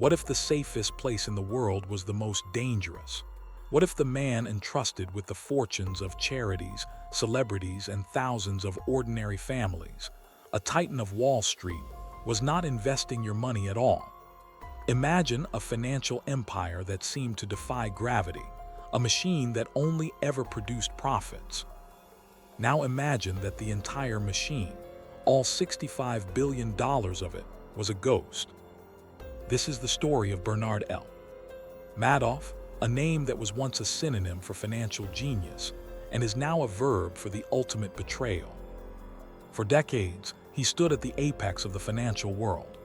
What if the safest place in the world was the most dangerous? What if the man entrusted with the fortunes of charities, celebrities, and thousands of ordinary families, a titan of Wall Street, was not investing your money at all? Imagine a financial empire that seemed to defy gravity, a machine that only ever produced profits. Now imagine that the entire machine, all $65 billion of it, was a ghost. This is the story of Bernard L. Madoff, a name that was once a synonym for financial genius and is now a verb for the ultimate betrayal. For decades, he stood at the apex of the financial world.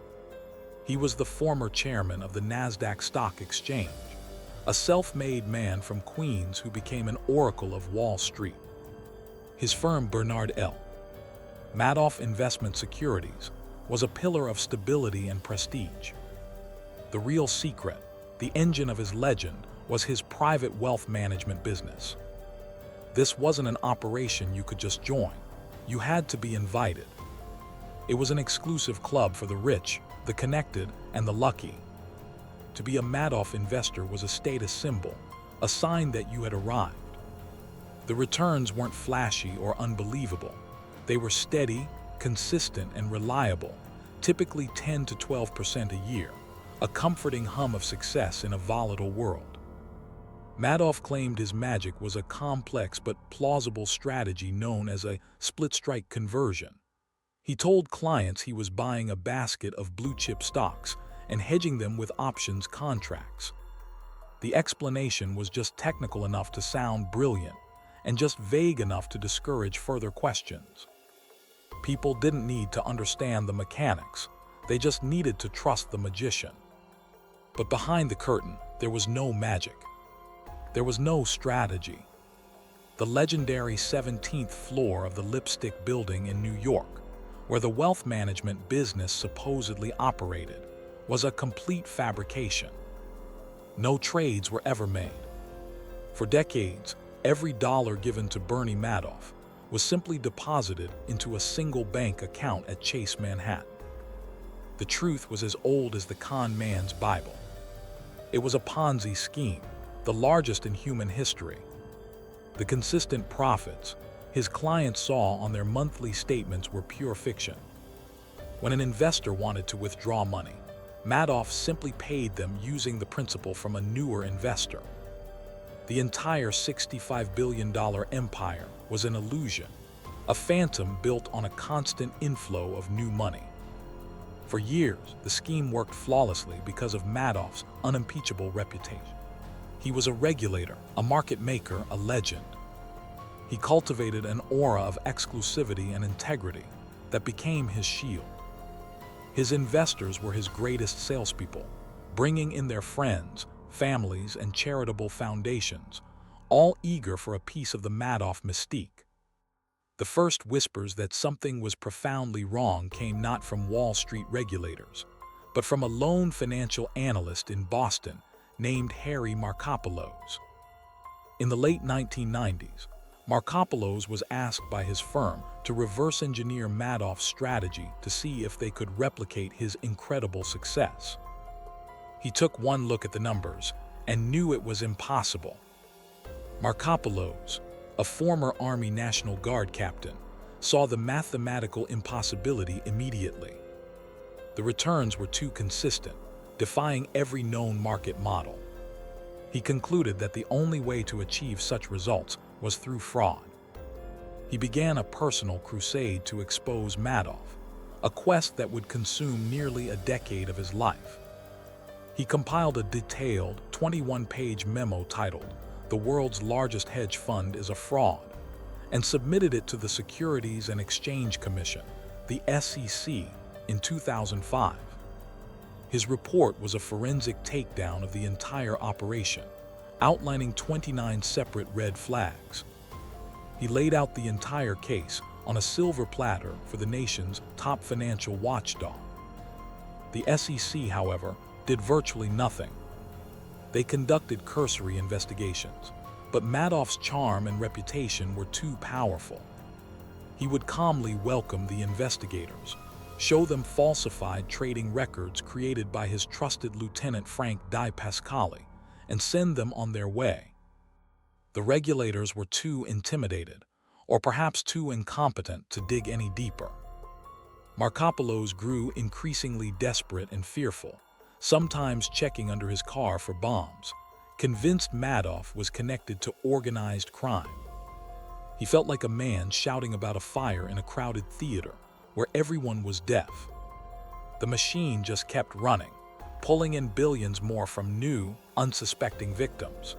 He was the former chairman of the NASDAQ stock exchange, a self-made man from Queens who became an oracle of Wall Street. His firm, Bernard L. Madoff Investment Securities, was a pillar of stability and prestige. The real secret, the engine of his legend, was his private wealth management business. This wasn't an operation you could just join. You had to be invited. It was an exclusive club for the rich, the connected, and the lucky. To be a Madoff investor was a status symbol, a sign that you had arrived. The returns weren't flashy or unbelievable. They were steady, consistent, and reliable, typically 10 to 12% a year, a comforting hum of success in a volatile world. Madoff claimed his magic was a complex but plausible strategy known as a split-strike conversion. He told clients he was buying a basket of blue-chip stocks and hedging them with options contracts. The explanation was just technical enough to sound brilliant and just vague enough to discourage further questions. People didn't need to understand the mechanics. They just needed to trust the magician. But behind the curtain, there was no magic. There was no strategy. The legendary 17th floor of the Lipstick Building in New York, where the wealth management business supposedly operated, was a complete fabrication. No trades were ever made. For decades, every dollar given to Bernie Madoff was simply deposited into a single bank account at Chase Manhattan. The truth was as old as the con man's Bible. It was a Ponzi scheme, the largest in human history. The consistent profits his clients saw on their monthly statements were pure fiction. When an investor wanted to withdraw money, Madoff simply paid them using the principal from a newer investor. The entire $65 billion empire was an illusion, a phantom built on a constant inflow of new money. For years, the scheme worked flawlessly because of Madoff's unimpeachable reputation. He was a regulator, a market maker, a legend. He cultivated an aura of exclusivity and integrity that became his shield. His investors were his greatest salespeople, bringing in their friends, families, and charitable foundations, all eager for a piece of the Madoff mystique. The first whispers that something was profoundly wrong came not from Wall Street regulators, but from a lone financial analyst in Boston named Harry Markopolos. In the late 1990s, Markopolos was asked by his firm to reverse engineer Madoff's strategy to see if they could replicate his incredible success. He took one look at the numbers and knew it was impossible. Markopolos, a former Army National Guard captain, saw the mathematical impossibility immediately. The returns were too consistent, defying every known market model. He concluded that the only way to achieve such results was through fraud. He began a personal crusade to expose Madoff, a quest that would consume nearly a decade of his life. He compiled a detailed 21-page memo titled "The World's Largest Hedge Fund is a Fraud," and submitted it to the Securities and Exchange Commission, the SEC, in 2005. His report was a forensic takedown of the entire operation, outlining 29 separate red flags. He laid out the entire case on a silver platter for the nation's top financial watchdog. The SEC, however, did virtually nothing. They conducted cursory investigations, but Madoff's charm and reputation were too powerful. He would calmly welcome the investigators, show them falsified trading records created by his trusted Lieutenant Frank Di Pasquale, and send them on their way. The regulators were too intimidated, or perhaps too incompetent to dig any deeper. Markopolos grew increasingly desperate and fearful, sometimes checking under his car for bombs, convinced Madoff was connected to organized crime. He felt like a man shouting about a fire in a crowded theater where everyone was deaf. The machine just kept running, pulling in billions more from new, unsuspecting victims.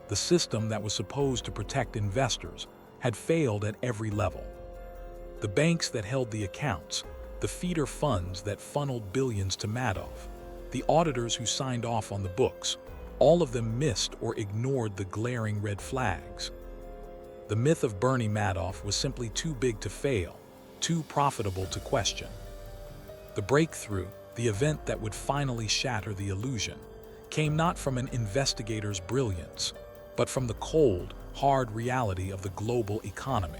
The system that was supposed to protect investors had failed at every level. The banks that held the accounts, the feeder funds that funneled billions to Madoff, the auditors who signed off on the books, all of them missed or ignored the glaring red flags. The myth of Bernie Madoff was simply too big to fail, too profitable to question. The breakthrough, the event that would finally shatter the illusion, came not from an investigator's brilliance, but from the cold, hard reality of the global economy.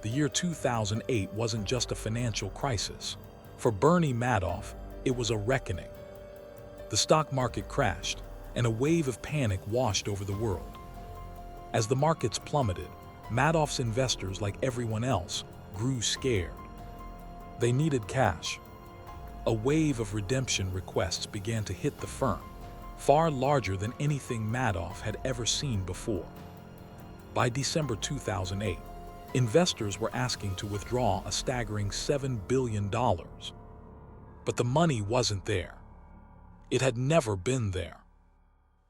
The year 2008 wasn't just a financial crisis. For Bernie Madoff, it was a reckoning. The stock market crashed, and a wave of panic washed over the world. As the markets plummeted, Madoff's investors, like everyone else, grew scared. They needed cash. A wave of redemption requests began to hit the firm, far larger than anything Madoff had ever seen before. By December 2008, investors were asking to withdraw a staggering $7 billion. But the money wasn't there. It had never been there.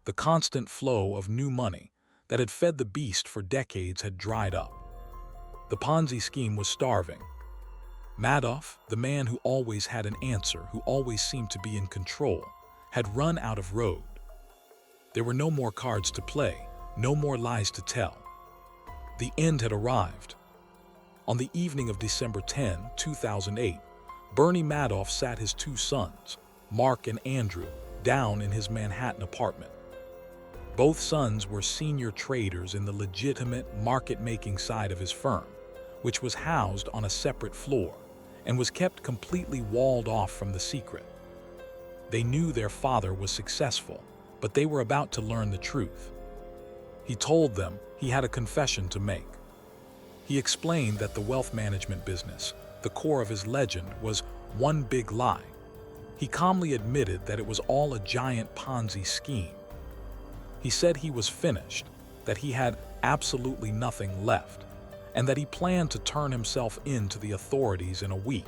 The constant flow of new money that had fed the beast for decades had dried up. The Ponzi scheme was starving. Madoff, the man who always had an answer, who always seemed to be in control, had run out of road. There were no more cards to play, no more lies to tell. The end had arrived. On the evening of December 10, 2008, Bernie Madoff sat his two sons, Mark and Andrew, down in his Manhattan apartment. Both sons were senior traders in the legitimate market-making side of his firm, which was housed on a separate floor and was kept completely walled off from the secret. They knew their father was successful, but they were about to learn the truth. He told them he had a confession to make. He explained that the wealth management business, the core of his legend, was one big lie. He calmly admitted that it was all a giant Ponzi scheme. He said he was finished, that he had absolutely nothing left, and that he planned to turn himself in to the authorities in a week,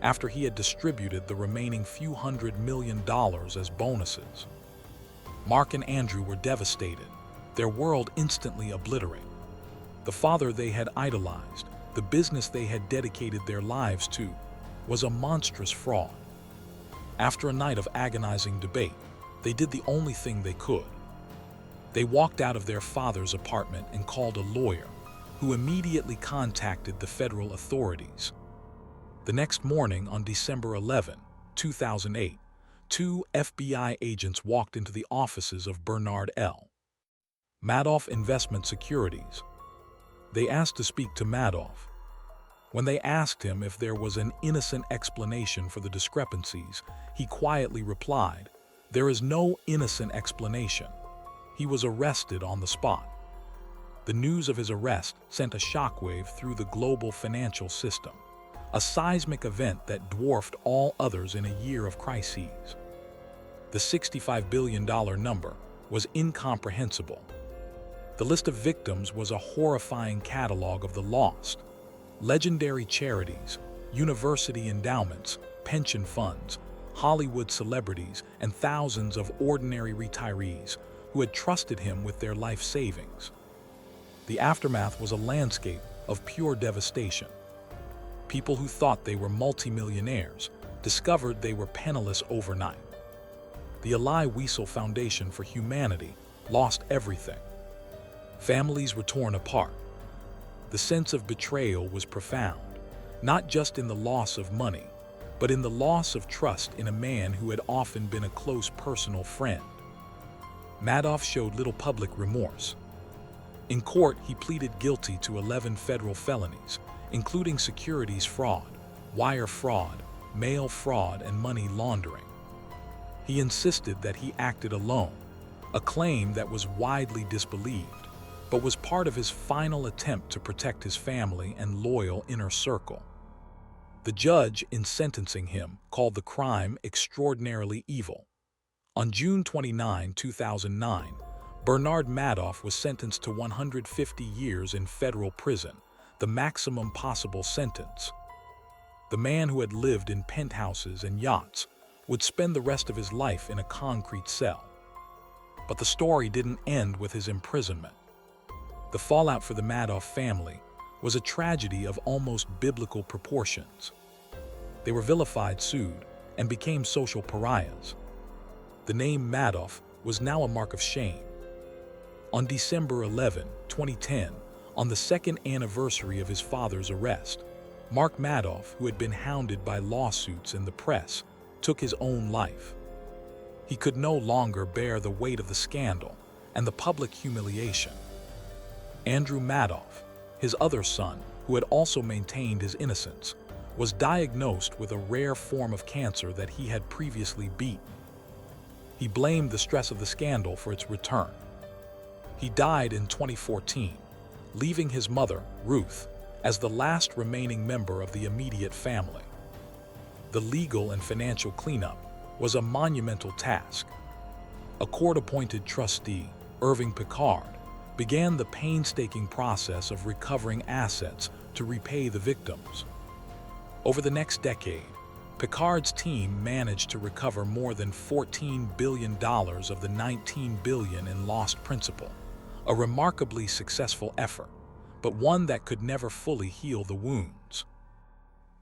after he had distributed the remaining few $100 million as bonuses. Mark and Andrew were devastated, their world instantly obliterated. The father they had idolized, the business they had dedicated their lives to, was a monstrous fraud. After a night of agonizing debate, they did the only thing they could. They walked out of their father's apartment and called a lawyer, who immediately contacted the federal authorities. The next morning, on December 11, 2008, two FBI agents walked into the offices of Bernard L. Madoff Investment Securities. They asked to speak to Madoff. When they asked him if there was an innocent explanation for the discrepancies, he quietly replied, "There is no innocent explanation." He was arrested on the spot. The news of his arrest sent a shockwave through the global financial system, a seismic event that dwarfed all others in a year of crises. The $65 billion number was incomprehensible. The list of victims was a horrifying catalog of the lost. Legendary charities, university endowments, pension funds, Hollywood celebrities, and thousands of ordinary retirees who had trusted him with their life savings. The aftermath was a landscape of pure devastation. People who thought they were multimillionaires discovered they were penniless overnight. The Eli Wiesel Foundation for Humanity lost everything. Families were torn apart. The sense of betrayal was profound, not just in the loss of money, but in the loss of trust in a man who had often been a close personal friend. Madoff showed little public remorse. In court, he pleaded guilty to 11 federal felonies, including securities fraud, wire fraud, mail fraud, and money laundering. He insisted that he acted alone, a claim that was widely disbelieved, but was part of his final attempt to protect his family and loyal inner circle. The judge, in sentencing him, called the crime extraordinarily evil. On June 29, 2009, Bernard Madoff was sentenced to 150 years in federal prison, the maximum possible sentence. The man who had lived in penthouses and yachts would spend the rest of his life in a concrete cell. But the story didn't end with his imprisonment. The fallout for the Madoff family was a tragedy of almost biblical proportions. They were vilified, sued, and became social pariahs. The name Madoff was now a mark of shame. On December 11, 2010, on the second anniversary of his father's arrest, Mark Madoff, who had been hounded by lawsuits and the press, took his own life. He could no longer bear the weight of the scandal and the public humiliation. Andrew Madoff, his other son, who had also maintained his innocence, was diagnosed with a rare form of cancer that he had previously beaten. He blamed the stress of the scandal for its return. He died in 2014, leaving his mother, Ruth, as the last remaining member of the immediate family. The legal and financial cleanup was a monumental task. A court-appointed trustee, Irving Picard, began the painstaking process of recovering assets to repay the victims. Over the next decade, Picard's team managed to recover more than $14 billion of the $19 billion in lost principal, a remarkably successful effort, but one that could never fully heal the wounds.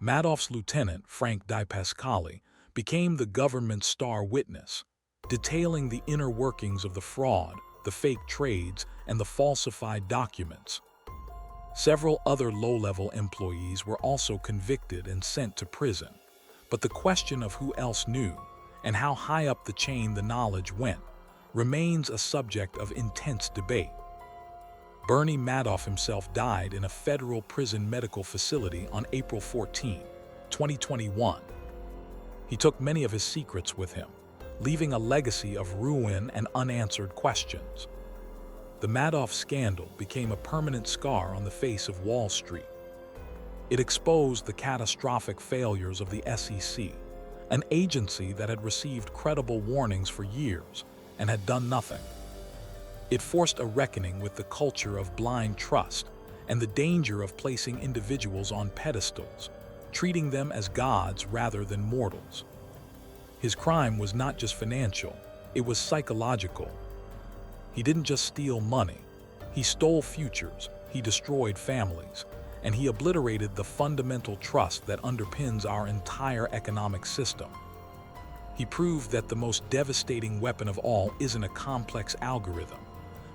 Madoff's lieutenant, Frank DiPascali, became the government's star witness, detailing the inner workings of the fraud, the fake trades, and the falsified documents. Several other low-level employees were also convicted and sent to prison, but the question of who else knew and how high up the chain the knowledge went remains a subject of intense debate. Bernie Madoff himself died in a federal prison medical facility on April 14, 2021. He took many of his secrets with him, leaving a legacy of ruin and unanswered questions. The Madoff scandal became a permanent scar on the face of Wall Street. It exposed the catastrophic failures of the SEC, an agency that had received credible warnings for years and had done nothing. It forced a reckoning with the culture of blind trust and the danger of placing individuals on pedestals, treating them as gods rather than mortals. His crime was not just financial, it was psychological. He didn't just steal money, he stole futures, he destroyed families, and he obliterated the fundamental trust that underpins our entire economic system. He proved that the most devastating weapon of all isn't a complex algorithm,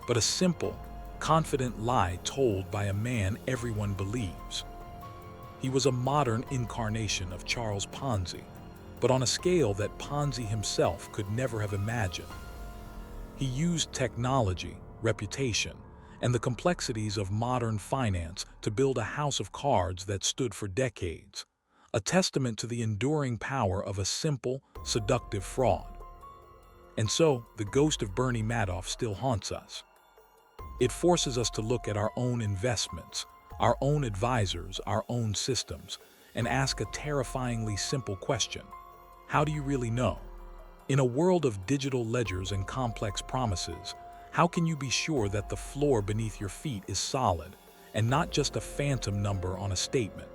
but a simple, confident lie told by a man everyone believes. He was a modern incarnation of Charles Ponzi, but on a scale that Ponzi himself could never have imagined. He used technology, reputation, and the complexities of modern finance to build a house of cards that stood for decades, a testament to the enduring power of a simple, seductive fraud. And so, the ghost of Bernie Madoff still haunts us. It forces us to look at our own investments, our own advisors, our own systems, and ask a terrifyingly simple question: how do you really know? In a world of digital ledgers and complex promises, how can you be sure that the floor beneath your feet is solid and not just a phantom number on a statement?